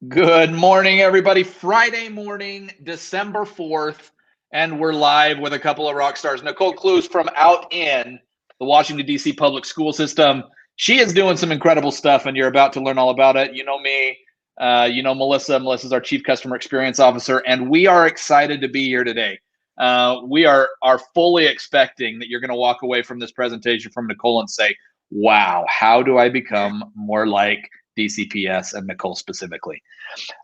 Good morning, everybody. Friday morning, December 4th, and we're live with a couple of rock stars. Nicole Klues from out in the Washington, D.C. public school system. She is doing some incredible stuff, and you're about to learn all about it. You know me, you know Melissa. Melissa's our Chief Customer Experience Officer, and we are excited to be here today. We are fully expecting that you're going to walk away from this presentation from Nicole and say, wow, how do I become more like DCPS and Nicole specifically?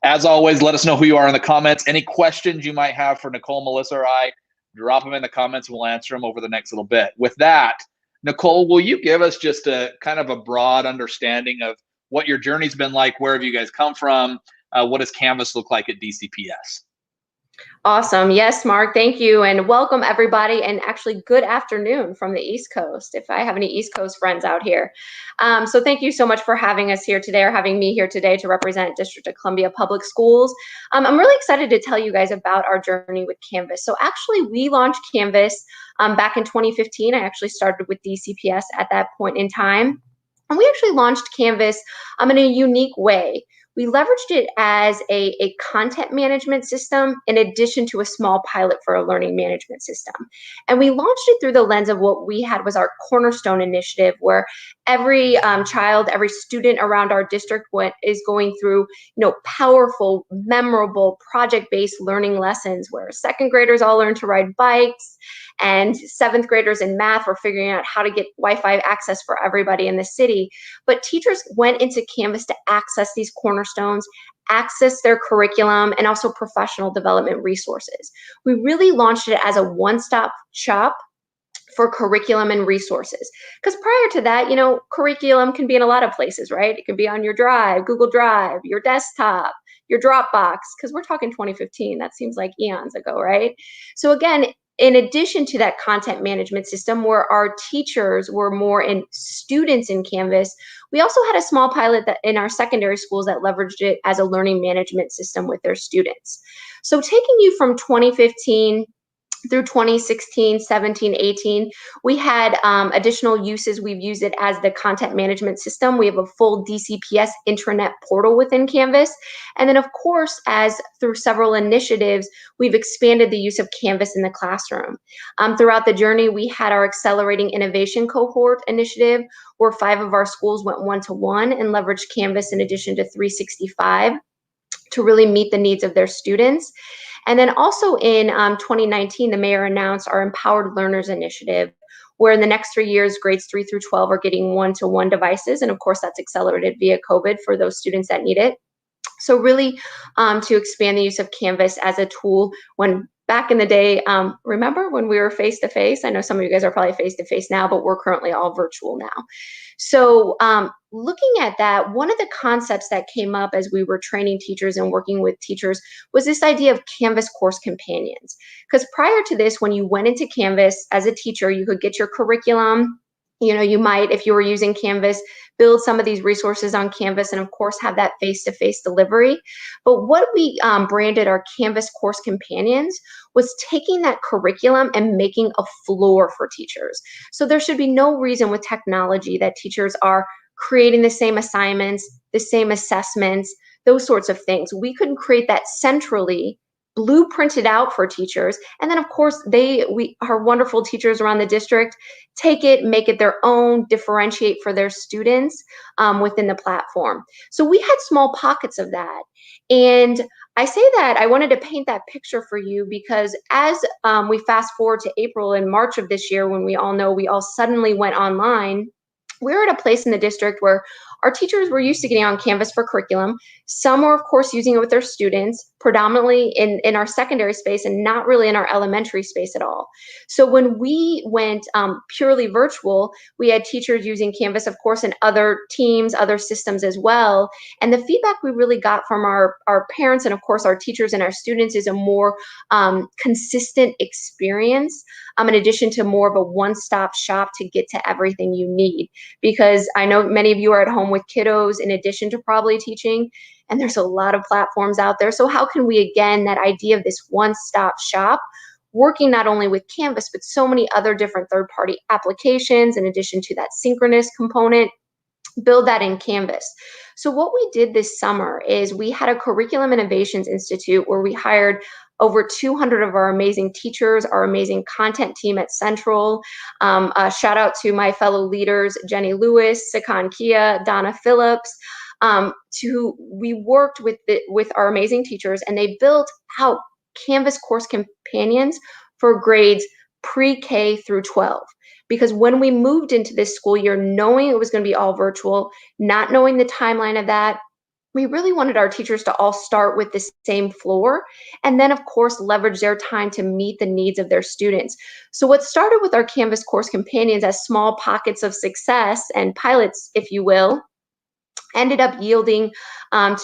As always, let us know who you are in the comments. Any questions you might have for Nicole, Melissa, or I, drop them in the comments. We'll answer them over the next little bit. With that, Nicole, will you give us just a kind of a broad understanding of what your journey's been like? Where have you guys come from? What does Canvas look like at DCPS? Awesome. Yes, Mark, thank you. And welcome everybody. And actually good afternoon from the East Coast, if I have any East Coast friends out here. So thank you so much for having us here today, or having me here today to represent District of Columbia Public Schools. I'm really excited to tell you guys about our journey with Canvas. So actually we launched Canvas back in 2015. I actually started with DCPS at that point in time. And we actually launched Canvas in a unique way. We leveraged it as a content management system in addition to a small pilot for a learning management system. And we launched it through the lens of what we had was our Cornerstone initiative, where every child, every student around our district is going through, powerful, memorable, project-based learning lessons where second graders all learn to ride bikes, and seventh graders in math were figuring out how to get Wi-Fi access for everybody in the city. But teachers went into Canvas to access these cornerstones, access their curriculum, and also professional development resources. We really launched it as a one-stop shop for curriculum and resources. Because prior to that, curriculum can be in a lot of places, right? It could be on your Drive, Google Drive, your desktop, your Dropbox, because we're talking 2015. That seems like eons ago, right? So again, in addition to that content management system where our teachers were more in students in Canvas, we also had a small pilot that in our secondary schools that leveraged it as a learning management system with their students. So taking you from 2015 through 2016, 17, 18, we had additional uses. We've used it as the content management system. We have a full DCPS intranet portal within Canvas. And then of course, as through several initiatives, we've expanded the use of Canvas in the classroom. Throughout the journey, we had our Accelerating Innovation Cohort initiative, where 5 of our schools went one-to-one and leveraged Canvas in addition to 365 to really meet the needs of their students. And then also in 2019, the mayor announced our Empowered Learners Initiative, where in the next 3 years, grades 3 through 12 are getting one-to-one devices. And of course, that's accelerated via COVID for those students that need it. So really to expand the use of Canvas as a tool when back in the day, remember when we were face-to-face? I know some of you guys are probably face-to-face now, but we're currently all virtual now. So looking at that, one of the concepts that came up as we were training teachers and working with teachers was this idea of Canvas course companions. Because prior to this, when you went into Canvas as a teacher, you could get your curriculum. You might, if you were using Canvas, build some of these resources on Canvas and of course have that face-to-face delivery. But what we branded our Canvas course companions was taking that curriculum and making a floor for teachers. So there should be no reason with technology that teachers are creating the same assignments, the same assessments, those sorts of things. We couldn't create that centrally, blueprinted out for teachers. And then of course, our wonderful teachers around the district take it, make it their own, differentiate for their students within the platform. So we had small pockets of that. And I say that I wanted to paint that picture for you because as we fast forward to April and March of this year, when we all know we all suddenly went online, we're at a place in the district where our teachers were used to getting on Canvas for curriculum. Some were, of course, using it with their students, predominantly in our secondary space and not really in our elementary space at all. So when we went purely virtual, we had teachers using Canvas, of course, in other teams, other systems as well. And the feedback we really got from our parents and, of course, our teachers and our students is a more consistent experience, in addition to more of a one-stop shop to get to everything you need. Because I know many of you are at home with kiddos in addition to probably teaching, and there's a lot of platforms out there. So how can we, again, that idea of this one-stop shop, working not only with Canvas, but so many other different third-party applications in addition to that synchronous component, build that in Canvas. So what we did this summer is we had a Curriculum Innovations Institute where we hired over 200 of our amazing teachers, our amazing content team at Central. A shout out to my fellow leaders, Jenny Lewis, Sakan Kia, Donna Phillips. We worked with our amazing teachers, and they built out Canvas course companions for grades pre-K through 12. Because when we moved into this school year, knowing it was going to be all virtual, not knowing the timeline of that, we really wanted our teachers to all start with the same floor, and then of course leverage their time to meet the needs of their students. So what started with our Canvas course companions as small pockets of success and pilots, if you will, ended up yielding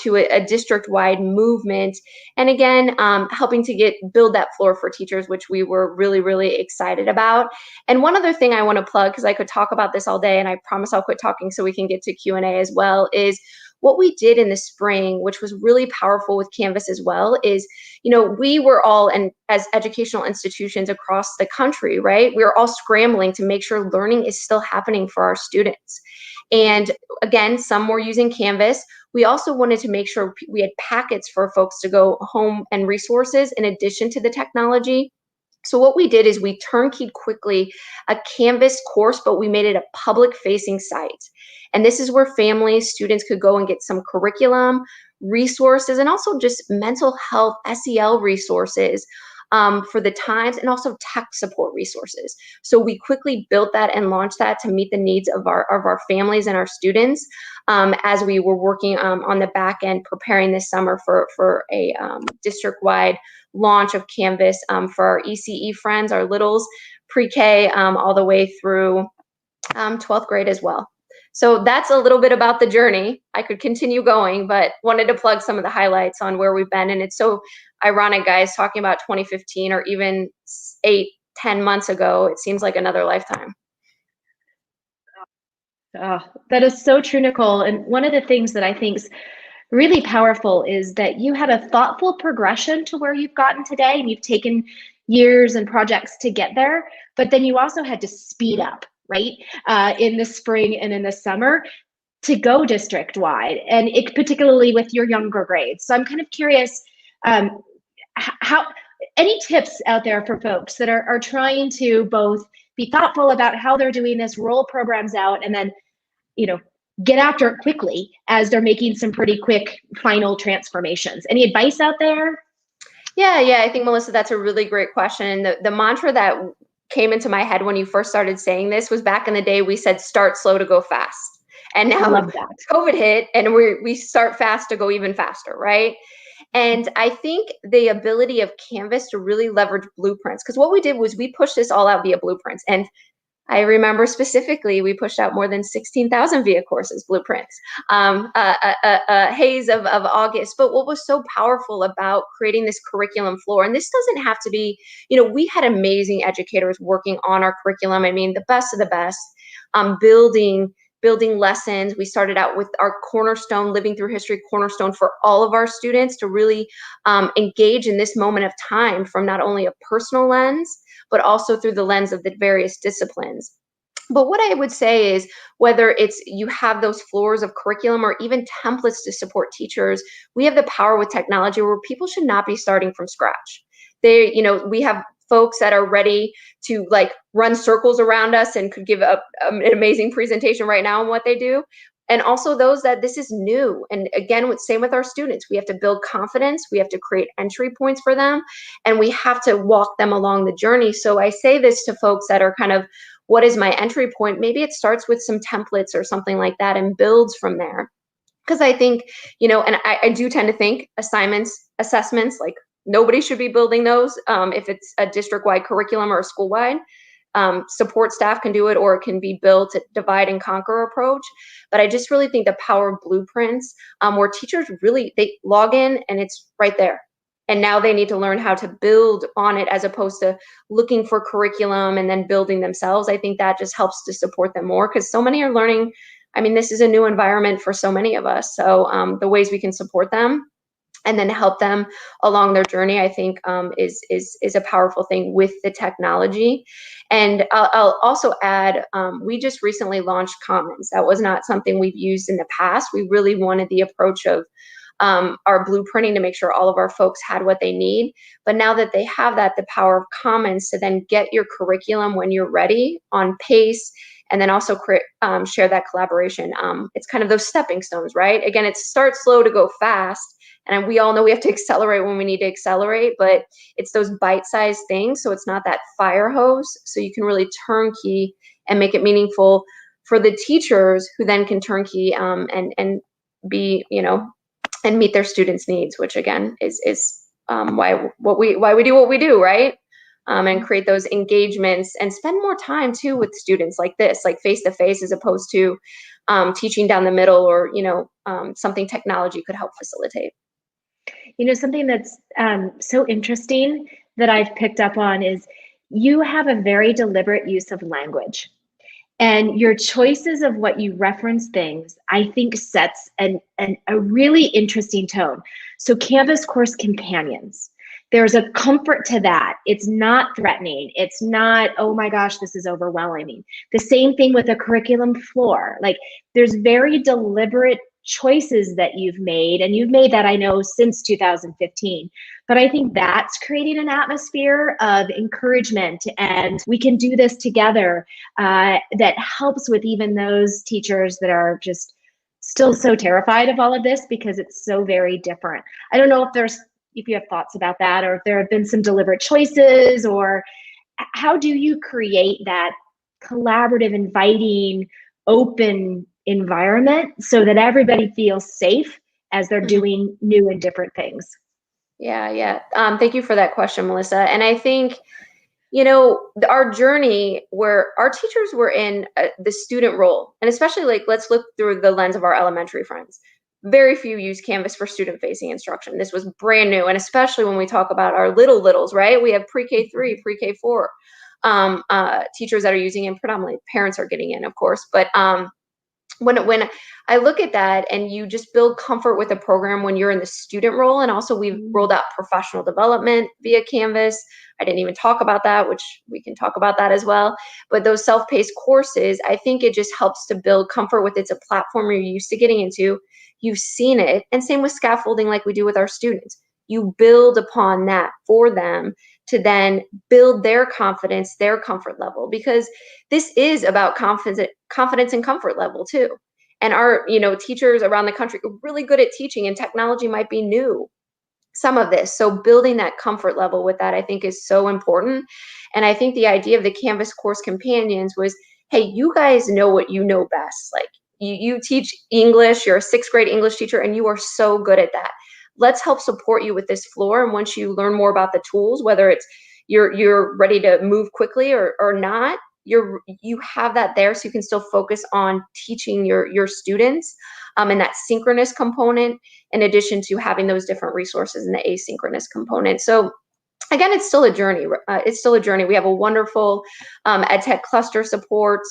to a district-wide movement, and again helping to build that floor for teachers, which we were really, really excited about. And one other thing I want to plug, because I could talk about this all day, and I promise I'll quit talking so we can get to Q&A as well, is what we did in the spring, which was really powerful with Canvas as well, is, we were all, and as educational institutions across the country, right, we were all scrambling to make sure learning is still happening for our students. And again, some were using Canvas. We also wanted to make sure we had packets for folks to go home and resources in addition to the technology. So what we did is we turnkeyed quickly a Canvas course, but we made it a public-facing site. And this is where families, students could go and get some curriculum, resources, and also just mental health, SEL resources for the times, and also tech support resources. So we quickly built that and launched that to meet the needs of our families and our students as we were working on the back end, preparing this summer for a district-wide launch of Canvas for our ECE friends, our littles, pre-K all the way through 12th grade as well. So that's a little bit about the journey. I could continue going, but wanted to plug some of the highlights on where we've been. And it's so ironic, guys, talking about 2015 or even 8-10 months ago. It seems like another lifetime. Oh, that is so true, Nicole. And one of the things that I think is really powerful is that you had a thoughtful progression to where you've gotten today, and you've taken years and projects to get there, but then you also had to speed up, right, in the spring and in the summer to go district-wide, and particularly with your younger grades. So I'm kind of curious, how any tips out there for folks that are trying to both be thoughtful about how they're doing this, roll programs out, and then, get after it quickly as they're making some pretty quick final transformations. Any advice out there? Yeah, I think, Melissa, that's a really great question. The mantra that came into my head when you first started saying this was, back in the day, we said start slow to go fast. And now COVID hit, and we start fast to go even faster, right? And I think the ability of Canvas to really leverage blueprints, because what we did was we pushed this all out via blueprints. And I remember specifically, we pushed out more than 16,000 via courses, blueprints, a haze of August. But what was so powerful about creating this curriculum floor, and this doesn't have to be, we had amazing educators working on our curriculum. I mean, the best of the best, building lessons. We started out with our Cornerstone, Living Through History Cornerstone, for all of our students to really engage in this moment of time from not only a personal lens, but also through the lens of the various disciplines. But what I would say is, whether it's you have those floors of curriculum or even templates to support teachers, we have the power with technology where people should not be starting from scratch. We have folks that are ready to run circles around us and could give an amazing presentation right now on what they do. And also those that this is new. And again, same with our students. We have to build confidence. We have to create entry points for them. And we have to walk them along the journey. So I say this to folks that are kind of, what is my entry point? Maybe it starts with some templates or something like that and builds from there. Because I think, and I do tend to think assignments, assessments, nobody should be building those if it's a district-wide curriculum or a school-wide. Support staff can do it, or it can be built a divide and conquer approach. But I just really think the power of blueprints, where teachers really, they log in and it's right there. And now they need to learn how to build on it, as opposed to looking for curriculum and then building themselves. I think that just helps to support them more, because so many are learning. I mean, this is a new environment for so many of us. So the ways we can support them and then help them along their journey, I think is a powerful thing with the technology. And I'll also add, we just recently launched Commons. That was not something we've used in the past. We really wanted the approach of our blueprinting to make sure all of our folks had what they need. But now that they have that, the power of Commons to then get your curriculum when you're ready on pace, and then also share that collaboration. It's kind of those stepping stones, right? Again, it starts slow to go fast. And we all know we have to accelerate when we need to accelerate, but it's those bite-sized things. So it's not that fire hose. So you can really turnkey and make it meaningful for the teachers, who then can turnkey and be, and meet their students' needs, which again is why we do what we do, right? And create those engagements and spend more time too with students like this, like face-to-face, as opposed to teaching down the middle, or something technology could help facilitate. Something that's so interesting that I've picked up on is you have a very deliberate use of language, and your choices of what you reference things, I think, sets a really interesting tone. So Canvas Course Companions, there's a comfort to that. It's not threatening. It's not, oh my gosh, this is overwhelming. The same thing with a curriculum floor. Like, there's very deliberate choices that you've made, and you've made that, I know, since 2015. But I think that's creating an atmosphere of encouragement, and we can do this together, that helps with even those teachers that are just still so terrified of all of this, because it's so very different. I don't know if you have thoughts about that, or if there have been some deliberate choices, or how do you create that collaborative, inviting, open environment so that everybody feels safe as they're doing new and different things? Yeah. Thank you for that question, Melissa. And I think, our journey, where our teachers were in the student role, and especially, like, let's look through the lens of our elementary friends. Very few use Canvas for student-facing instruction. This was brand new, and especially when we talk about our littles, right? We have pre-K3, pre-K4 teachers that are using it. Predominantly parents are getting in, of course, but when I look at that, and you just build comfort with a program when you're in the student role, and also we've rolled out professional development via Canvas. I didn't even talk about that, which we can talk about that as well. But those self-paced courses, I think it just helps to build comfort with. It's a platform you're used to getting into. You've seen it. And same with scaffolding, like we do with our students. You build upon that for them to then build their confidence, their comfort level, because this is about confidence and comfort level too. And our, teachers around the country are really good at teaching, and technology might be new, some of this. So building that comfort level with that, I think, is so important. And I think the idea of the Canvas Course Companions was, hey, you guys know what you know best. Like, you teach English, you're a 6th grade English teacher, and you are so good at that. Let's help support you with this floor. And once you learn more about the tools, whether it's you're ready to move quickly or not, you have that there, so you can still focus on teaching your students, and that synchronous component, in addition to having those different resources in the asynchronous component. So again, it's still a journey. We have a wonderful EdTech cluster support.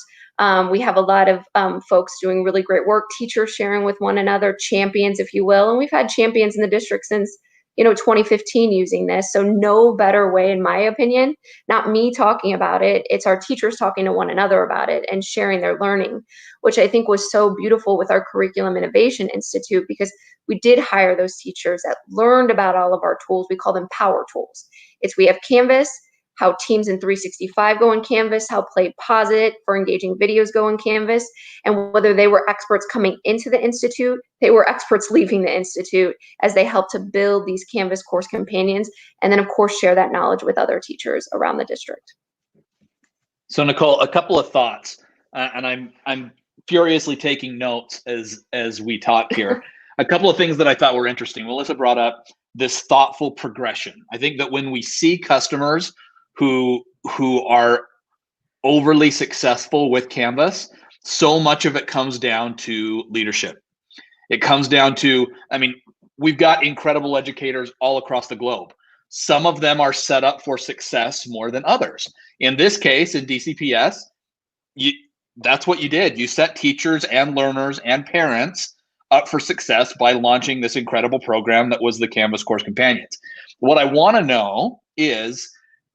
We have a lot of folks doing really great work, teachers sharing with one another, champions, if you will. And we've had champions in the district since 2015 using this. So no better way, in my opinion, not me talking about it, it's our teachers talking to one another about it and sharing their learning, which I think was so beautiful with our Curriculum Innovation Institute, because we did hire those teachers that learned about all of our tools. We call them power tools. We have Canvas, how Teams in 365 go in Canvas, how Play Posit for engaging videos go in Canvas, and whether they were experts coming into the Institute, they were experts leaving the Institute as they helped to build these Canvas Course Companions, and then of course share that knowledge with other teachers around the district. So Nicole, a couple of thoughts, and I'm furiously taking notes as we talk here. A couple of things that I thought were interesting. Melissa brought up this thoughtful progression. I think that when we see customers who are overly successful with Canvas, so much of it comes down to leadership. It comes down to, we've got incredible educators all across the globe. Some of them are set up for success more than others. In this case, in DCPS, that's what you did. You set teachers and learners and parents up for success by launching this incredible program that was the Canvas Course Companions. What I want to know is,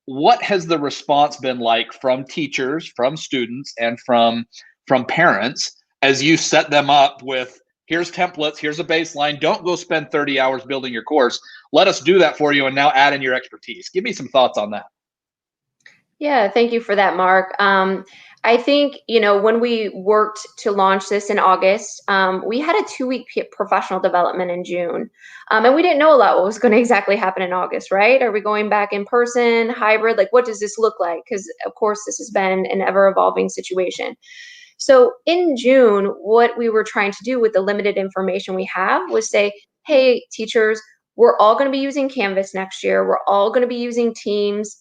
what has the response been like from teachers, from students, and from parents as you set them up with, here's templates, here's a baseline, don't go spend 30 hours building your course. Let us do that for you and now add in your expertise. Give me some thoughts on that. Yeah, thank you for that, Mark. I think, when we worked to launch this in August, we had a 2-week professional development in June. And we didn't know a lot what was going to exactly happen in August, right? Are we going back in person, hybrid? Like, what does this look like? Because, of course, this has been an ever-evolving situation. So in June, what we were trying to do with the limited information we have was say, hey, teachers, we're all going to be using Canvas next year. We're all going to be using Teams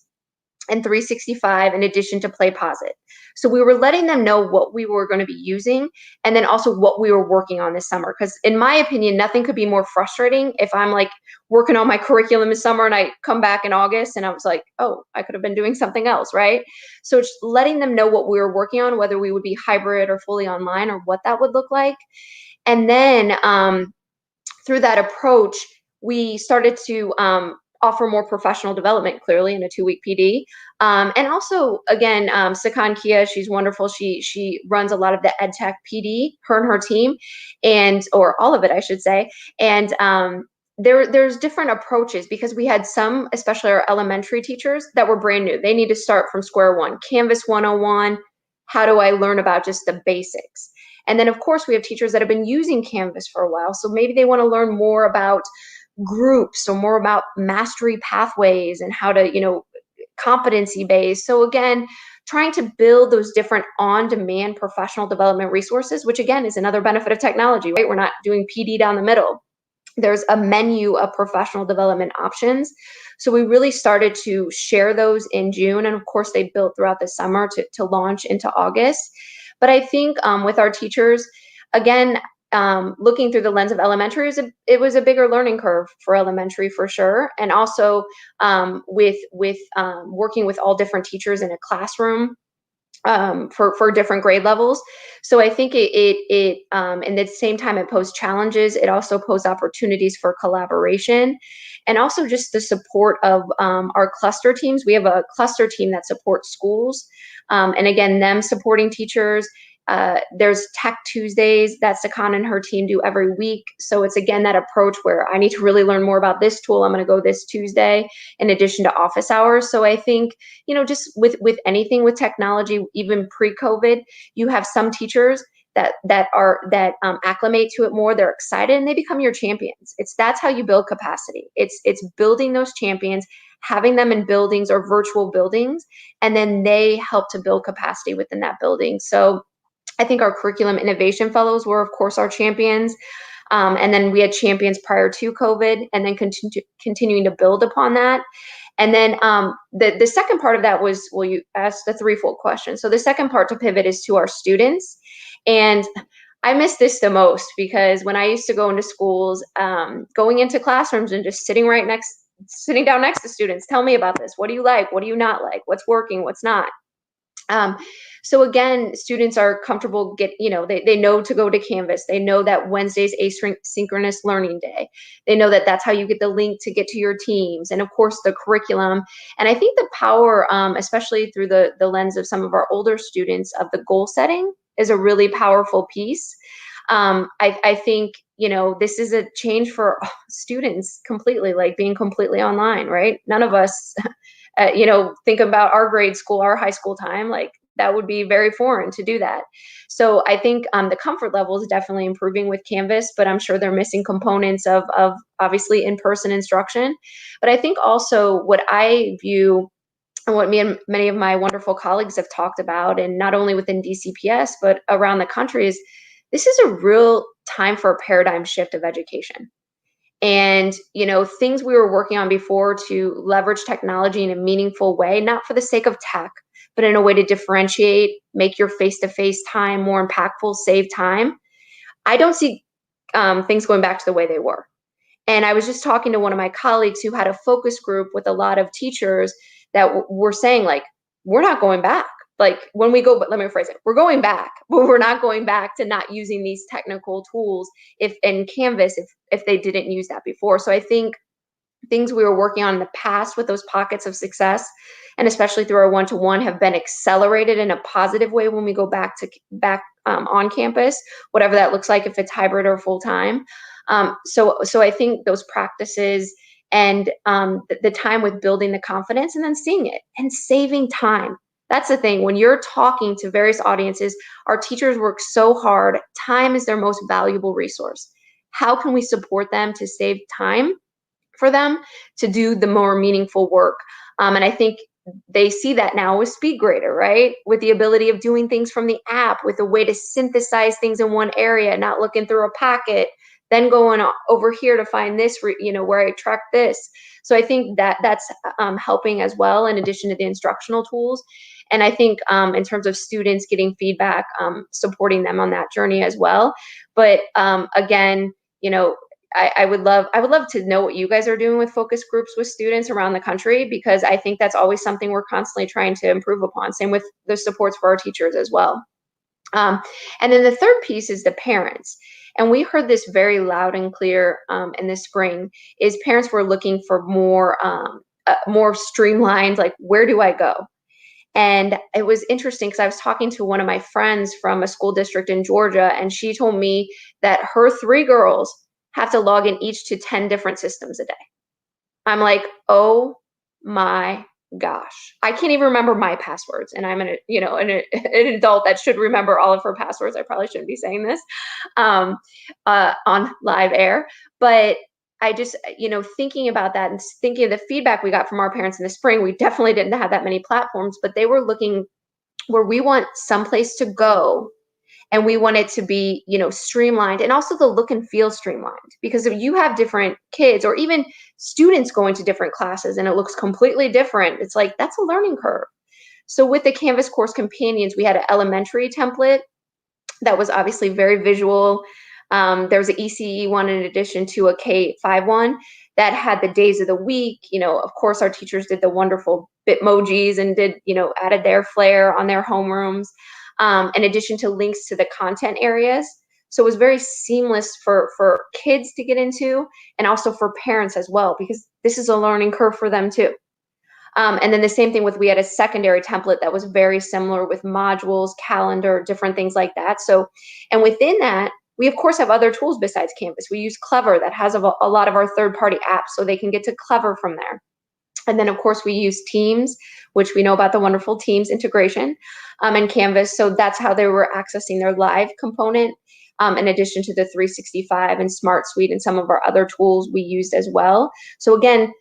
and 365 in addition to PlayPosit. So we were letting them know what we were going to be using and then also what we were working on this summer. Because in my opinion, nothing could be more frustrating if I'm like working on my curriculum this summer and I come back in August and I was like, oh, I could have been doing something else, right? So just letting them know what we were working on, whether we would be hybrid or fully online or what that would look like. And then through that approach, we started to offer more professional development, clearly, in a 2-week PD. And also, again, Sakan Kia, she's wonderful. She runs a lot of the EdTech PD, her and her team, or all of it, I should say. And there's different approaches, because we had some, especially our elementary teachers, that were brand new. They need to start from square one. Canvas 101, how do I learn about just the basics? And then, of course, we have teachers that have been using Canvas for a while, so maybe they want to learn more about groups or more about mastery pathways and how to, competency based. So again, trying to build those different on-demand professional development resources, which again is another benefit of technology, right? We're not doing PD down the middle. There's a menu of professional development options. So we really started to share those in June. And of course, they built throughout the summer to launch into August. But I think with our teachers, again, looking through the lens of elementary, it was a bigger learning curve for elementary for sure. And also with working with all different teachers in a classroom for different grade levels. So I think it and at the same time it posed challenges. It also posed opportunities for collaboration, and also just the support of our cluster teams. We have a cluster team that supports schools, and again, them supporting teachers. There's Tech Tuesdays that Sakan and her team do every week. So it's again that approach where I need to really learn more about this tool. I'm going to go this Tuesday in addition to office hours. So I think, just with anything with technology, even pre-COVID, you have some teachers that acclimate to it more. They're excited and they become your champions. That's how you build capacity. It's building those champions, having them in buildings or virtual buildings, and then they help to build capacity within that building. So I think our curriculum innovation fellows were, of course, our champions. And then we had champions prior to COVID, and then continuing to build upon that. And then the second part of that was, well, you asked the threefold question. So the second part to pivot is to our students. And I miss this the most, because when I used to go into schools, going into classrooms and just sitting down next to students, tell me about this. What do you like? What do you not like? What's working? What's not? So again, students are comfortable, they know to go to Canvas. They know that Wednesday's asynchronous learning day. They know that that's how you get the link to get to your teams. And of course, the curriculum. And I think the power, especially through the lens of some of our older students, of the goal setting is a really powerful piece. I think, this is a change for students completely, like being completely online, right? None of us think about our grade school, our high school time, like that would be very foreign to do that. So I think the comfort level is definitely improving with Canvas, but I'm sure they're missing components of obviously in-person instruction. But I think also what I view, and what me and many of my wonderful colleagues have talked about, and not only within DCPS, but around the country, is this is a real time for a paradigm shift of education. And, things we were working on before to leverage technology in a meaningful way, not for the sake of tech, but in a way to differentiate, make your face-to-face time more impactful, save time. I don't see things going back to the way they were. And I was just talking to one of my colleagues who had a focus group with a lot of teachers that were saying, like, we're not going back. like when we go, but let me rephrase it. We're going back, but we're not going back to not using these technical tools if in Canvas, if they didn't use that before. So I think things we were working on in the past with those pockets of success, and especially through our one-to-one, have been accelerated in a positive way when we go back on campus, whatever that looks like, if it's hybrid or full-time. So I think those practices and the time with building the confidence and then seeing it and saving time. That's the thing. When you're talking to various audiences, our teachers work so hard. Time is their most valuable resource. How can we support them to save time for them to do the more meaningful work? And I think they see that now with SpeedGrader, right? With the ability of doing things from the app, with a way to synthesize things in one area, not looking through a packet, then going over here to find this, where I track this. So I think that's helping as well, in addition to the instructional tools. And I think in terms of students getting feedback, supporting them on that journey as well. But again, I would love to know what you guys are doing with focus groups with students around the country, because I think that's always something we're constantly trying to improve upon. Same with the supports for our teachers as well. And then the third piece is the parents. And we heard this very loud and clear in the spring, is parents were looking for more streamlined, like, where do I go? And it was interesting because I was talking to one of my friends from a school district in Georgia, and she told me that her 3 girls have to log in each to 10 different systems a day. I'm like, oh my gosh, I can't even remember my passwords, and I'm an adult that should remember all of her passwords. I probably shouldn't be saying this on live air, but I just, thinking about that and thinking of the feedback we got from our parents in the spring, we definitely didn't have that many platforms, but they were looking where we want someplace to go. And we want it to be, streamlined, and also the look and feel streamlined. Because if you have different kids or even students going to different classes and it looks completely different, it's like, that's a learning curve. So with the Canvas course companions, we had an elementary template that was obviously very visual. There was an ECE one in addition to a K-5 one that had the days of the week. Of course, our teachers did the wonderful Bitmojis and did, added their flair on their homerooms. In addition to links to the content areas. So it was very seamless for kids to get into, and also for parents as well, because this is a learning curve for them too. And then the same thing we had a secondary template that was very similar with modules, calendar, different things like that. So, and within that, we of course have other tools besides Canvas. We use Clever, that has a lot of our third-party apps, so they can get to Clever from there. And then, of course, we use Teams, which we know about the wonderful Teams integration, and Canvas. So that's how they were accessing their live component, in addition to the 365 and Smart Suite and some of our other tools we used as well. So again,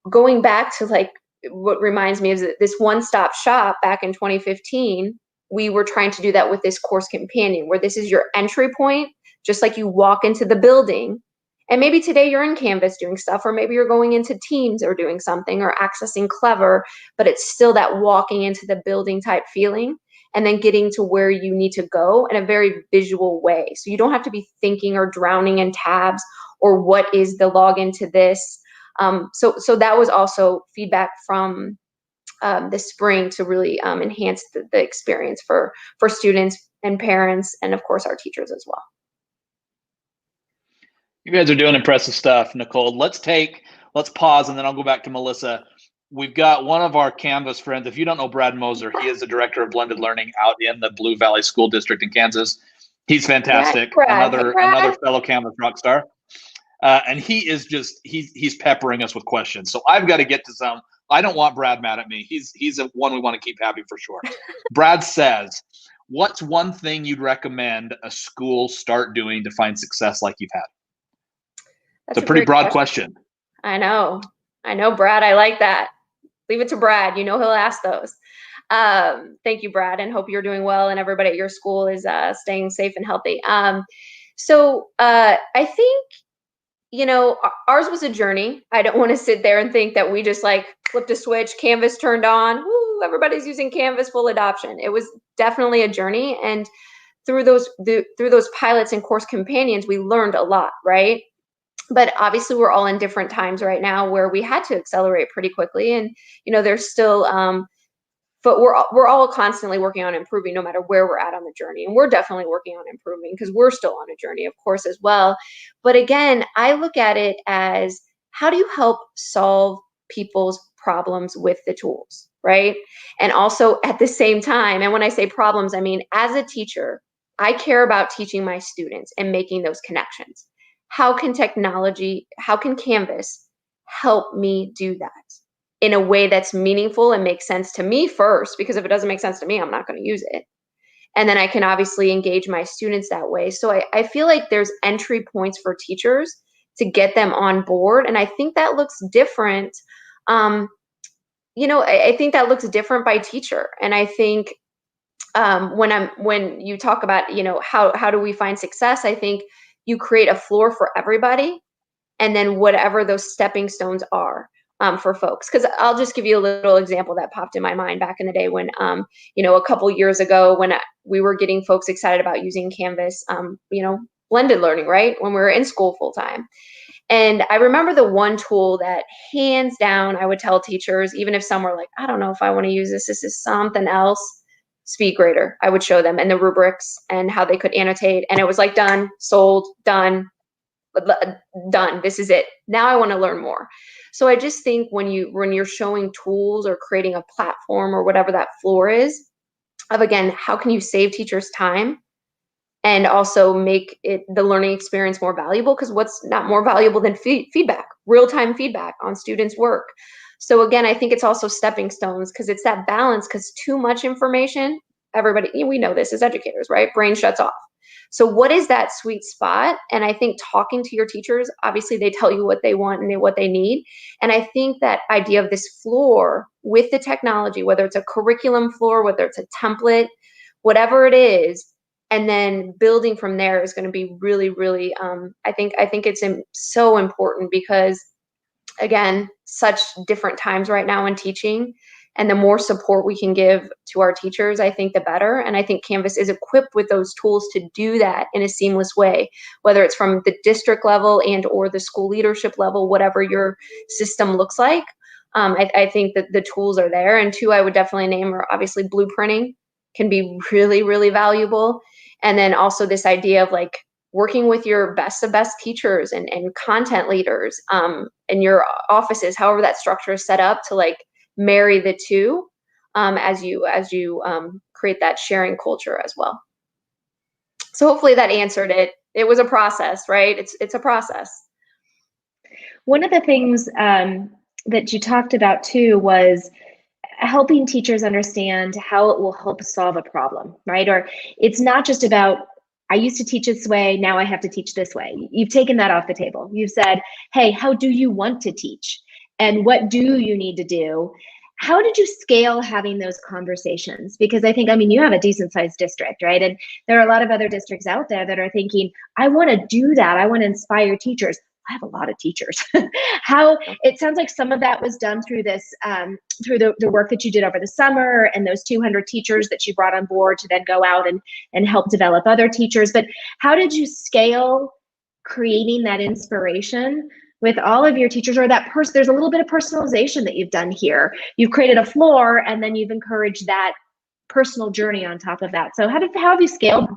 going back to what reminds me of this one-stop shop back in 2015, we were trying to do that with this course companion, where this is your entry point, just like you walk into the building. And maybe today you're in Canvas doing stuff, or maybe you're going into Teams or doing something or accessing Clever, but it's still that walking into the building type feeling, and then getting to where you need to go in a very visual way. So you don't have to be thinking or drowning in tabs or what is the login to this. So that was also feedback from the spring to really enhance the experience for students and parents, and of course our teachers as well. You guys are doing impressive stuff, Nicole. Let's pause, and then I'll go back to Melissa. We've got one of our Canvas friends. If you don't know Brad Moser, he is the director of blended learning out in the Blue Valley School District in Kansas. He's fantastic. Another fellow Canvas rock star. And he is he's peppering us with questions. So I've got to get to some. I don't want Brad mad at me. He's one we want to keep happy for sure. Brad says, what's one thing you'd recommend a school start doing to find success like you've had? It's a pretty broad question. I know, Brad. I like that. Leave it to Brad. He'll ask those. Thank you, Brad, and hope you're doing well and everybody at your school is staying safe and healthy. So I think, ours was a journey. I don't want to sit there and think that we just flipped a switch, Canvas turned on, woo, everybody's using Canvas, full adoption. It was definitely a journey. And through those pilots and course companions, we learned a lot, right? But obviously we're all in different times right now where we had to accelerate pretty quickly. And, there's still but we're all constantly working on improving no matter where we're at on the journey. And we're definitely working on improving because we're still on a journey, of course, as well. But again, I look at it as, how do you help solve people's problems with the tools, right? And also at the same time, and when I say problems, I mean, as a teacher, I care about teaching my students and making those connections. How can Canvas help me do that in a way that's meaningful and makes sense to me first? Because if it doesn't make sense to me, I'm not going to use it. And then I can obviously engage my students that way. So I feel like there's entry points for teachers to get them on board. And I think that looks different. I think that looks different by teacher. And I think when you talk about, how do we find success, I think you create a floor for everybody, and then whatever those stepping stones are for folks. Because I'll just give you a little example that popped in my mind back in the day when, a couple years ago when we were getting folks excited about using Canvas, blended learning, right? When we were in school full time. And I remember the one tool that hands down, I would tell teachers, even if some were like, I don't know if I want to use this is something else, SpeedGrader. I would show them and the rubrics and how they could annotate. And it was like, done, sold, done. This is it. Now I want to learn more. So I just think when you're showing tools or creating a platform or whatever that floor is, of again, how can you save teachers time and also make the learning experience more valuable? Because what's not more valuable than feedback, real-time feedback on students' work. So again, I think it's also stepping stones, because it's that balance, because too much information, everybody, we know this as educators, right? Brain shuts off. So what is that sweet spot? And I think talking to your teachers, obviously they tell you what they want and what they need. And I think that idea of this floor with the technology, whether it's a curriculum floor, whether it's a template, whatever it is, and then building from there is going to be really, really, I think it's so important, because again, such different times right now in teaching, and the more support we can give to our teachers, I think the better. And I think Canvas is equipped with those tools to do that in a seamless way, whether it's from the district level and or the school leadership level, whatever your system looks like. I think that the tools are there. And two, I would definitely name are obviously blueprinting can be really, really valuable. And then also this idea of like working with your best of best teachers and content leaders in your offices, however that structure is set up, to like marry the two as you create that sharing culture as well. So hopefully that answered it. It was a process, right? It's a process. One of the things that you talked about too was helping teachers understand how it will help solve a problem, right? Or it's not just about, I used to teach this way, now I have to teach this way. You've taken that off the table. You've said, hey, how do you want to teach? And what do you need to do? How did you scale having those conversations? Because I think, you have a decent sized district, right? And there are a lot of other districts out there that are thinking, I want to do that. I want to inspire teachers. I have a lot of teachers. How it sounds like some of that was done through this, through the work that you did over the summer and those 200 teachers that you brought on board to then go out and help develop other teachers. But how did you scale creating that inspiration with all of your teachers, or that person? There's a little bit of personalization that you've done here. You've created a floor and then you've encouraged that personal journey on top of that. So how have you scaled?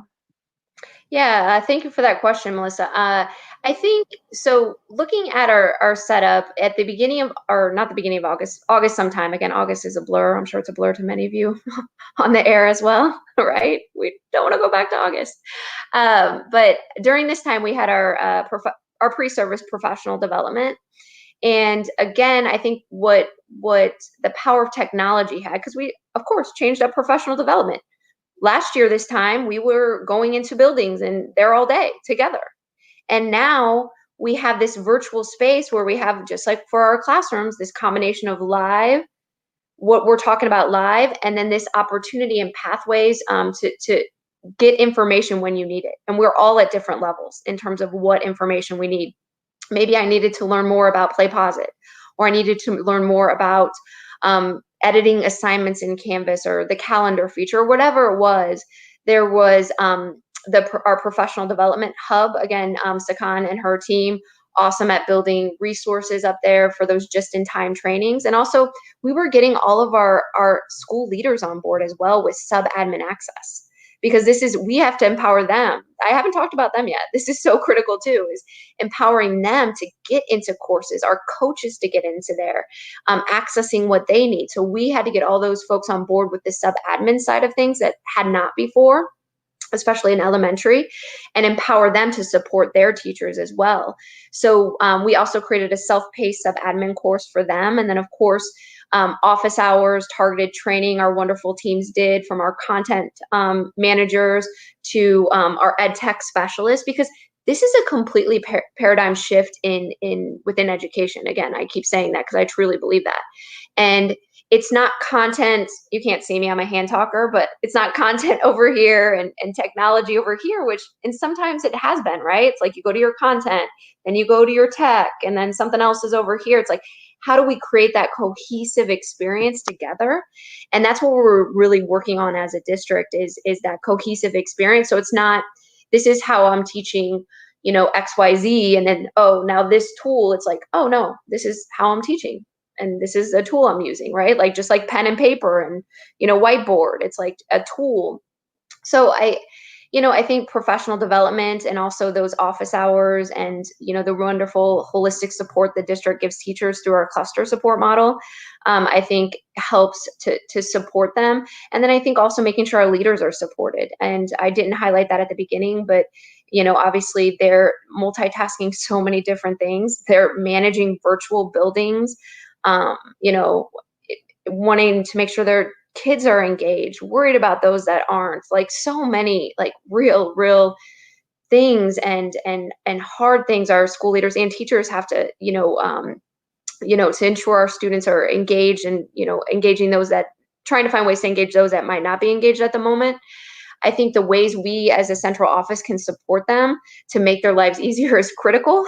Yeah, thank you for that question, Melissa. I think, so looking at our setup at the beginning of, or not the beginning of August sometime, again, August is a blur. I'm sure it's a blur to many of you on the air as well, right? We don't want to go back to August. But during this time, we had our pre-service professional development. And again, I think what the power of technology had, because we, of course, changed up professional development. Last year, this time, we were going into buildings and there all day together. And now we have this virtual space where we have, just like for our classrooms, this combination of live, what we're talking about live, and then this opportunity and pathways to get information when you need it. And we're all at different levels in terms of what information we need. Maybe I needed to learn more about PlayPosit, or I needed to learn more about editing assignments in Canvas, or the calendar feature, or whatever it was. There was our professional development hub, again, Sakan and her team awesome at building resources up there for those just-in-time trainings. And also, we were getting all of our school leaders on board as well with sub-admin access, because we have to empower them. I haven't talked about them yet. This is so critical too, is empowering them to get into courses, our coaches to get into there, accessing what they need. So we had to get all those folks on board with the sub-admin side of things that had not before, especially in elementary, and empower them to support their teachers as well. So we also created a self-paced sub-admin course for them. And then of course, office hours, targeted training our wonderful teams did, from our content managers to our EdTech specialists, because this is a completely paradigm shift within education. Again, I keep saying that because I truly believe that. And it's not content, you can't see me, I'm a hand talker, but it's not content over here and technology over here, and sometimes it has been, right? It's like you go to your content, then you go to your tech, and then something else is over here. It's like, how do we create that cohesive experience together? And that's what we're really working on as a district, is that cohesive experience. So it's not, this is how I'm teaching, XYZ, and then, oh, now this tool, it's like, oh no, this is how I'm teaching. And this is a tool I'm using, right? Like, just like pen and paper and, whiteboard, it's like a tool. So I think professional development, and also those office hours, and, the wonderful holistic support the district gives teachers through our cluster support model, I think helps to support them. And then I think also making sure our leaders are supported. And I didn't highlight that at the beginning, but obviously they're multitasking so many different things. They're managing virtual buildings, wanting to make sure their kids are engaged, worried about those that aren't, like so many like real things and hard things our school leaders and teachers have to, to ensure our students are engaged, and, engaging those that, trying to find ways to engage those that might not be engaged at the moment. I think the ways we as a central office can support them to make their lives easier is critical.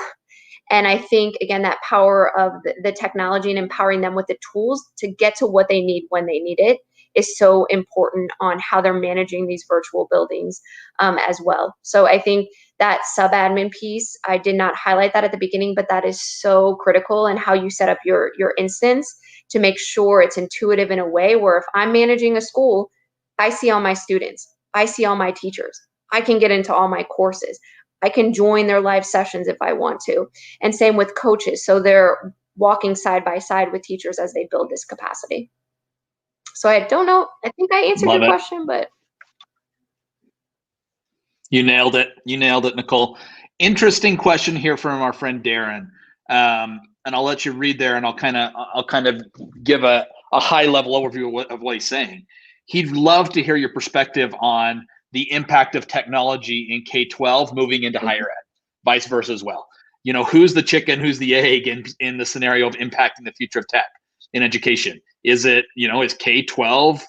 And I think, again, that power of the technology and empowering them with the tools to get to what they need when they need it is so important on how they're managing these virtual buildings as well. So I think that sub-admin piece, I did not highlight that at the beginning, but that is so critical, and how you set up your instance to make sure it's intuitive in a way where if I'm managing a school, I see all my students, I see all my teachers, I can get into all my courses, I can join their live sessions if I want to. And same with coaches. So they're walking side by side with teachers as they build this capacity. So I don't know, I think I answered your question, but. You nailed it. You nailed it, Nicole. Interesting question here from our friend Darren. And I'll let you read there, and I'll kind of give a high level overview of what he's saying. He'd love to hear your perspective on the impact of technology in K-12 moving into higher ed, vice versa as well. Who's the chicken, who's the egg in the scenario of impacting the future of tech in education? Is it, is K-12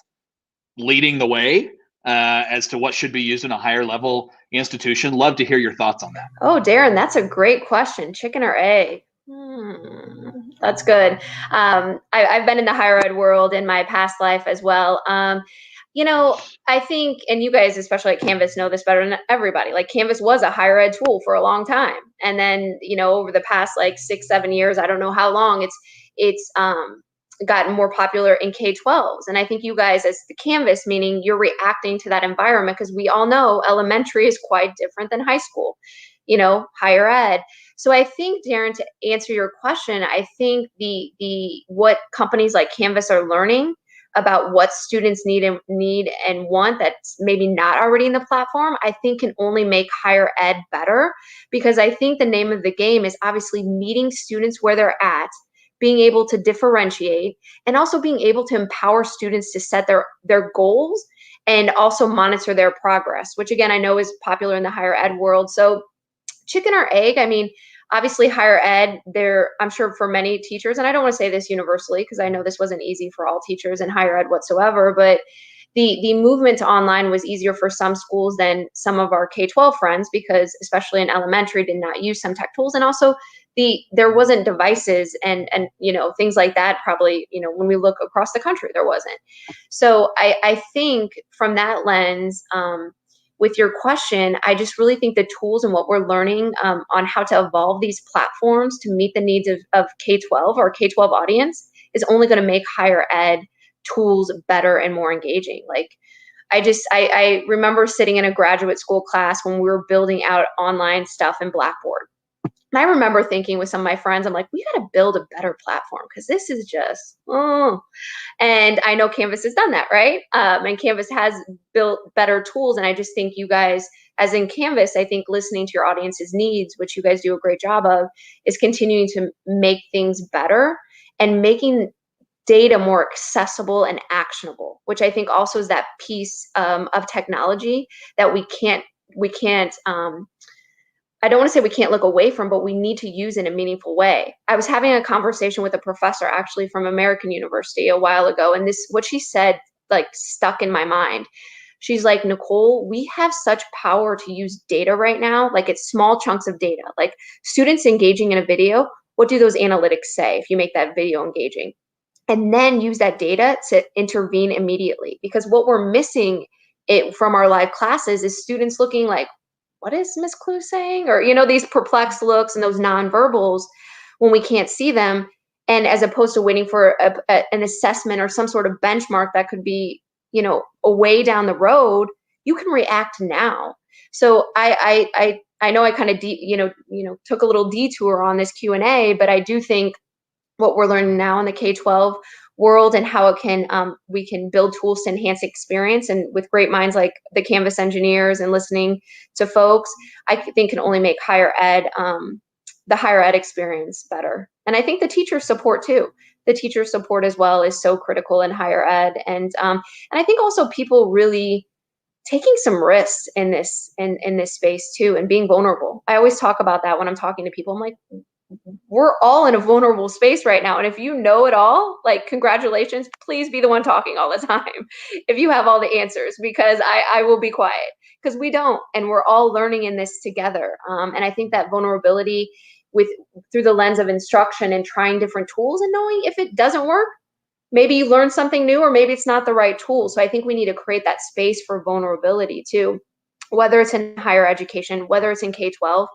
leading the way as to what should be used in a higher level institution? Love to hear your thoughts on that. Oh, Darren, that's a great question. Chicken or egg? That's good. I've been in the higher ed world in my past life as well. I think, and you guys, especially at Canvas, know this better than everybody. Like, Canvas was a higher ed tool for a long time. And then, over the past like 6-7 years, I don't know how long, it's gotten more popular in K-12s. And I think you guys, as the Canvas, meaning you're reacting to that environment, because we all know elementary is quite different than high school, higher ed. So I think, Darren, to answer your question, I think what companies like Canvas are learning about what students need and want that's maybe not already in the platform, I think can only make higher ed better, because I think the name of the game is obviously meeting students where they're at, being able to differentiate, and also being able to empower students to set their goals and also monitor their progress, which again, I know is popular in the higher ed world. So chicken or egg, I mean, obviously higher ed, I'm sure for many teachers, and I don't want to say this universally because I know this wasn't easy for all teachers in higher ed whatsoever, but the movement to online was easier for some schools than some of our K-12 friends, because especially in elementary did not use some tech tools. And also there wasn't devices and things like that, probably, when we look across the country, there wasn't. So I think from that lens, with your question, I just really think the tools and what we're learning on how to evolve these platforms to meet the needs of K-12 or K-12 audience is only going to make higher ed tools better and more engaging. Like, I remember sitting in a graduate school class when we were building out online stuff in Blackboard. And I remember thinking with some of my friends, I'm like, we got to build a better platform because this is just, And I know Canvas has done that, right? And Canvas has built better tools. And I just think you guys, as in Canvas, I think listening to your audience's needs, which you guys do a great job of, is continuing to make things better and making data more accessible and actionable, which I think also is that piece of technology that we can't, I don't want to say we can't look away from, but we need to use in a meaningful way. I was having a conversation with a professor actually from American University a while ago, and what she said like stuck in my mind. She's like, Nicole, we have such power to use data right now. Like, it's small chunks of data, like students engaging in a video. What do those analytics say if you make that video engaging? And then use that data to intervene immediately. Because what we're missing from our live classes is students looking like, what is Ms. Klues saying? Or, these perplexed looks and those nonverbals when we can't see them. And as opposed to waiting for an assessment or some sort of benchmark that could be, a way down the road, you can react now. So I know I kind of, took a little detour on this Q&A, but I do think what we're learning now in the K-12 world and how we can build tools to enhance experience, and with great minds like the Canvas engineers and listening to folks, I think can only make higher ed, the higher ed experience better. And I think the teacher support too. The teacher support as well is so critical in higher ed. And I think also people really taking some risks in this space too, and being vulnerable. I always talk about that when I'm talking to people. I'm like, we're all in a vulnerable space right now. And if you know it all, like, congratulations, please be the one talking all the time. If you have all the answers, because I will be quiet, because we don't, and we're all learning in this together. And I think that vulnerability through the lens of instruction and trying different tools and knowing if it doesn't work, maybe you learn something new, or maybe it's not the right tool. So I think we need to create that space for vulnerability too, whether it's in higher education, whether it's in K-12,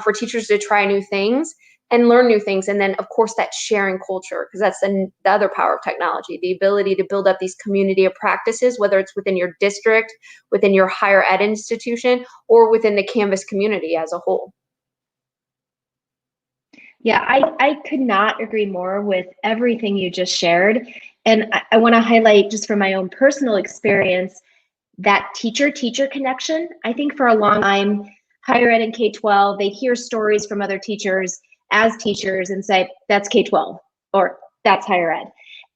for teachers to try new things and learn new things. And then, of course, that sharing culture, because that's the other power of technology, the ability to build up these community of practices, whether it's within your district, within your higher ed institution, or within the Canvas community as a whole. Yeah, I could not agree more with everything you just shared. And I want to highlight, just from my own personal experience, that teacher-teacher connection. I think for a long time, higher ed and K-12, they'd hear stories from other teachers as teachers and say, that's K-12 or that's higher ed.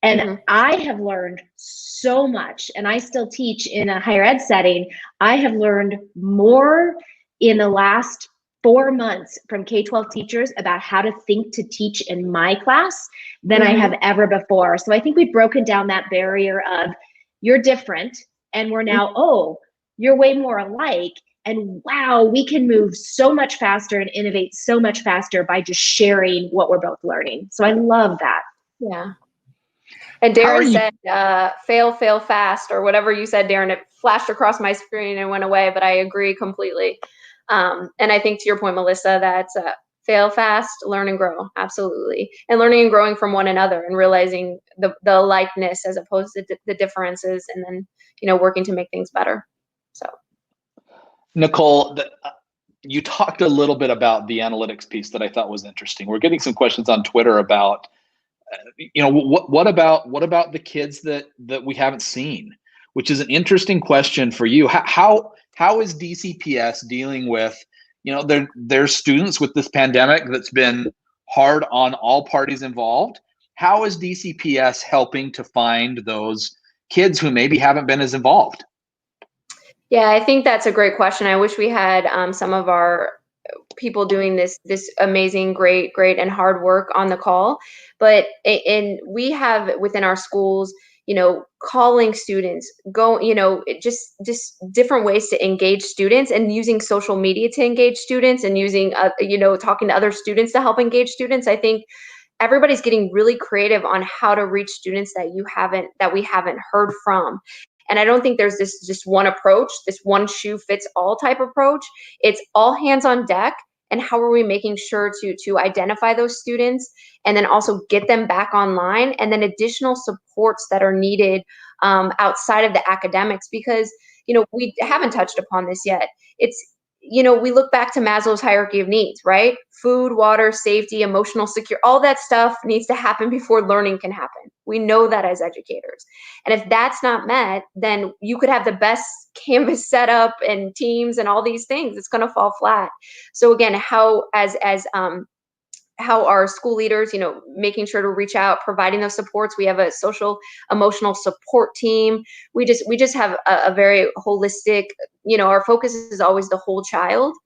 And I have learned so much, and I still teach in a higher ed setting. I have learned more in the last 4 months from K-12 teachers about how to think to teach in my class than I have ever before. So I think we've broken down that barrier of you're different, and we're now, oh, you're way more alike. And wow, we can move so much faster and innovate so much faster by just sharing what we're both learning. So I love that. Yeah. And Darren said, fail fast, or whatever you said, Darren. It flashed across my screen and went away, but I agree completely. And I think to your point, Melissa, that's fail fast, learn and grow. Absolutely. And learning and growing from one another and realizing the likeness as opposed to the differences, and then, working to make things better. So. Nicole, you talked a little bit about the analytics piece that I thought was interesting. We're getting some questions on Twitter about, what about the kids that we haven't seen, which is an interesting question for you. How is DCPS dealing with, there's students with this pandemic that's been hard on all parties involved. How is DCPS helping to find those kids who maybe haven't been as involved? Yeah, I think that's a great question. I wish we had some of our people doing this amazing, great and hard work on the call. But we have within our schools, calling students, just different ways to engage students, and using social media to engage students, and using, talking to other students to help engage students. I think everybody's getting really creative on how to reach students that we haven't heard from. And I don't think there's this just one approach, this one shoe fits all type approach. It's all hands on deck. And how are we making sure to identify those students and then also get them back online, and then additional supports that are needed outside of the academics? Because, we haven't touched upon this yet. It's, we look back to Maslow's hierarchy of needs, right? Food, water, safety, emotional security, all that stuff needs to happen before learning can happen. We know that as educators. And if that's not met, then you could have the best Canvas setup and teams and all these things. It's going to fall flat. So again, how our school leaders, making sure to reach out, providing those supports. We have a social emotional support team. We just have a very holistic, our focus is always the whole child.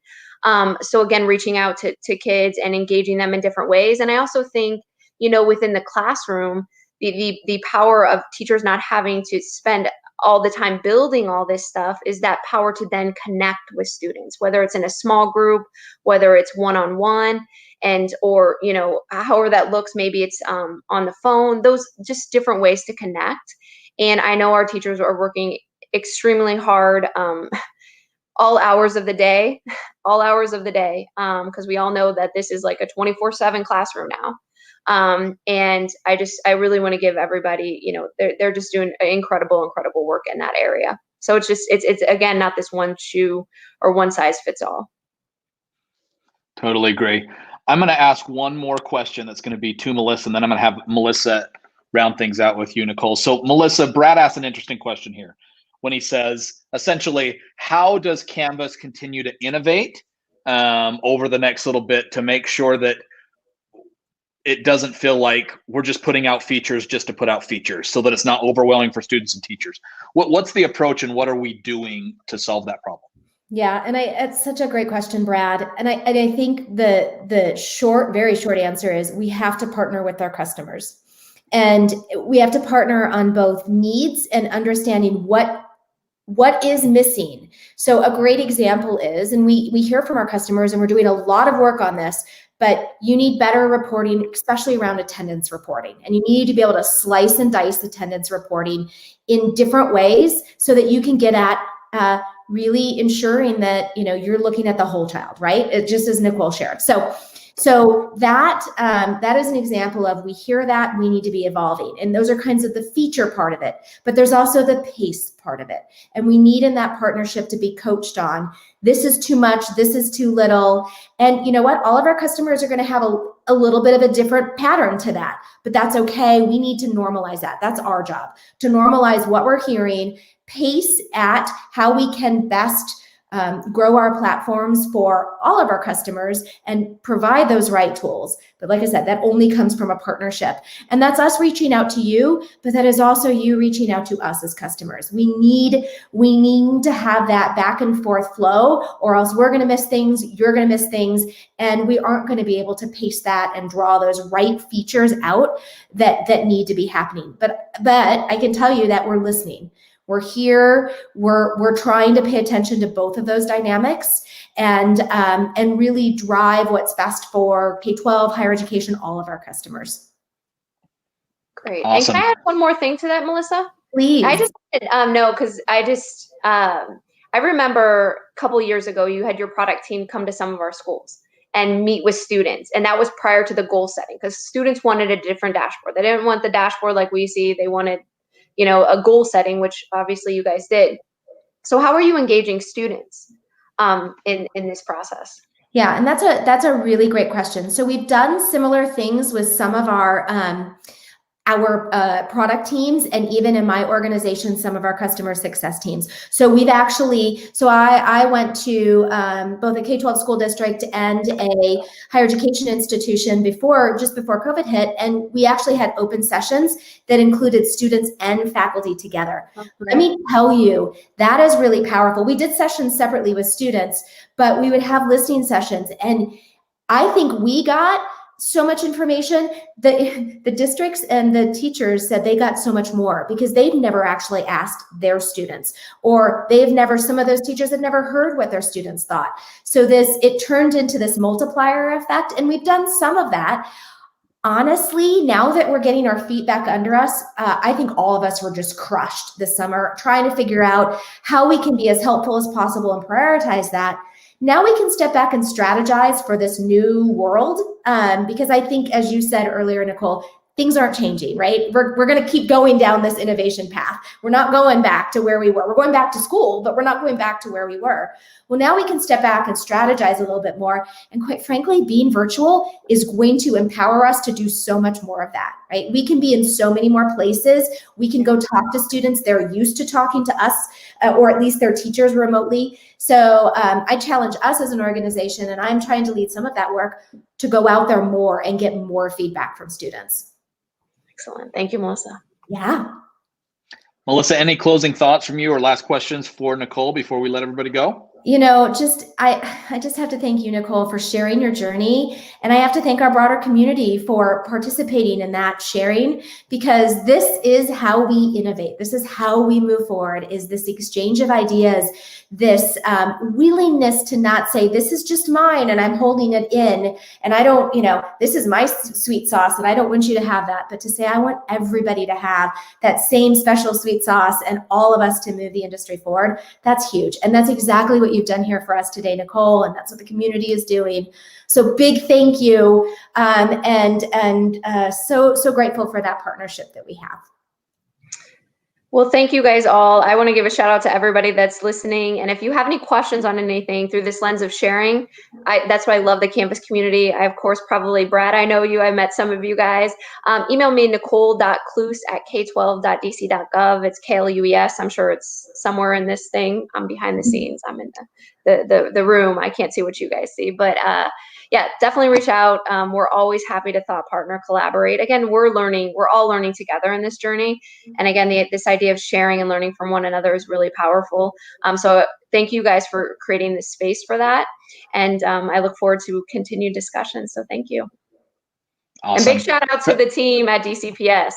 So again, reaching out to kids and engaging them in different ways. And I also think, within the classroom, the power of teachers not having to spend all the time building all this stuff is that power to then connect with students, whether it's in a small group, whether it's one-on-one, or however that looks. Maybe it's on the phone. Those just different ways to connect. And I know our teachers are working extremely hard all hours of the day, because we all know that this is like a 24/7 classroom now. And I really want to give everybody, they're just doing incredible work in that area. So it's again, not this one shoe or one size fits all. Totally agree. I'm going to ask one more question that's going to be to Melissa, and then I'm going to have Melissa round things out with you, Nicole. So Melissa, Brad asked an interesting question here when he says, essentially, how does Canvas continue to innovate over the next little bit to make sure that it doesn't feel like we're just putting out features just to put out features, so that it's not overwhelming for students and teachers? What's the approach, and what are we doing to solve that problem? Yeah, and it's such a great question, Brad. And I think the very short answer is we have to partner with our customers, and we have to partner on both needs and understanding what is missing. So a great example is, and we hear from our customers, and we're doing a lot of work on this, but you need better reporting, especially around attendance reporting. And you need to be able to slice and dice attendance reporting in different ways so that you can get at really ensuring that you're looking at the whole child, right? It just as Nicole shared. So that is an example of, we hear that we need to be evolving, and those are kinds of the feature part of it. But there's also the pace part of it, and we need in that partnership to be coached on, this is too much, this is too little. And you know what? All of our customers are going to have a little bit of a different pattern to that, but that's okay. We need to normalize that. That's our job, to normalize what we're hearing, pace at how we can best grow our platforms for all of our customers and provide those right tools. But like I said, that only comes from a partnership. And that's us reaching out to you, but that is also you reaching out to us as customers. We need to have that back and forth flow, or else we're going to miss things, you're going to miss things, and we aren't going to be able to pace that and draw those right features out that need to be happening. But I can tell you that we're listening. We're here, we're trying to pay attention to both of those dynamics and really drive what's best for K-12, higher education, all of our customers. Great. Awesome. And can I add one more thing to that, Melissa? Please. I just no, because I remember a couple of years ago, you had your product team come to some of our schools and meet with students. And that was prior to the goal setting, because students wanted a different dashboard. They didn't want the dashboard like we see. They wanted a goal setting, which obviously you guys did. So how are you engaging students in this process? Yeah, and that's a really great question. So we've done similar things with some of our product teams, and even in my organization, some of our customer success teams. So I went to both a K-12 school district and a higher education institution just before COVID hit, and we actually had open sessions that included students and faculty together. Okay. Let me tell you, that is really powerful. We did sessions separately with students, but we would have listening sessions, and I think we got so much information that the districts and the teachers said they got so much more because they've never actually asked their students, or some of those teachers have never heard what their students thought. So it turned into this multiplier effect, and we've done some of that. honestly, now that we're getting our feet back under us, I think all of us were just crushed this summer trying to figure out how we can be as helpful as possible and prioritize that. Now we can step back and strategize for this new world, because I think, as you said earlier, Nicole, things aren't changing, right? We're going to keep going down this innovation path. We're not going back to where we were. We're going back to school, but we're not going back to where we were. Well, now we can step back and strategize a little bit more. And quite frankly, being virtual is going to empower us to do so much more of that, right? We can be in so many more places. We can go talk to students. They're used to talking to us, or at least their teachers remotely. So I challenge us as an organization, and I'm trying to lead some of that work, to go out there more and get more feedback from students. Excellent. Thank you, Melissa. Yeah. Melissa, any closing thoughts from you or last questions for Nicole before we let everybody go? You know, I just have to thank you, Nicole, for sharing your journey. And I have to thank our broader community for participating in that sharing, because this is how we innovate. This is how we move forward, is this exchange of ideas, this willingness to not say, this is just mine and I'm holding it in. And I don't, this is my sweet sauce and I don't want you to have that. But to say, I want everybody to have that same special sweet sauce and all of us to move the industry forward. That's huge. And that's exactly what you've done here for us today, Nicole. And that's what the community is doing. So big thank you. So grateful for that partnership that we have. Well, thank you guys all. I want to give a shout out to everybody that's listening. And if you have any questions on anything through this lens of sharing, that's why I love the campus community. I, of course, probably, Brad, I know you. I met some of you guys. Email me, nicole.klues@k12.dc.gov. It's KLUES. I'm sure it's somewhere in this thing. I'm behind the scenes. I'm in the room. I can't see what you guys see. But yeah, definitely reach out. We're always happy to thought partner, collaborate. Again, we're all learning together in this journey. And again, this idea of sharing and learning from one another is really powerful. So thank you guys for creating this space for that. And I look forward to continued discussions. So thank you. Awesome. And big shout out to the team at DCPS,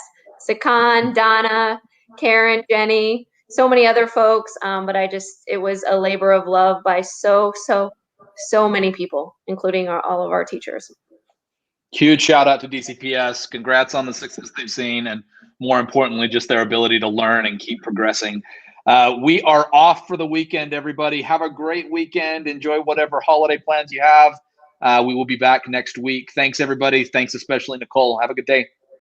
Sakan, Donna, Karen, Jenny, so many other folks. But it was a labor of love by so many people, including all of our teachers. Huge shout out to DCPS. Congrats on the success they've seen, and more importantly, just their ability to learn and keep progressing. We are off for the weekend, everybody. Have a great weekend. Enjoy whatever holiday plans you have. We will be back next week. Thanks, everybody. Thanks especially, Nicole. Have a good day.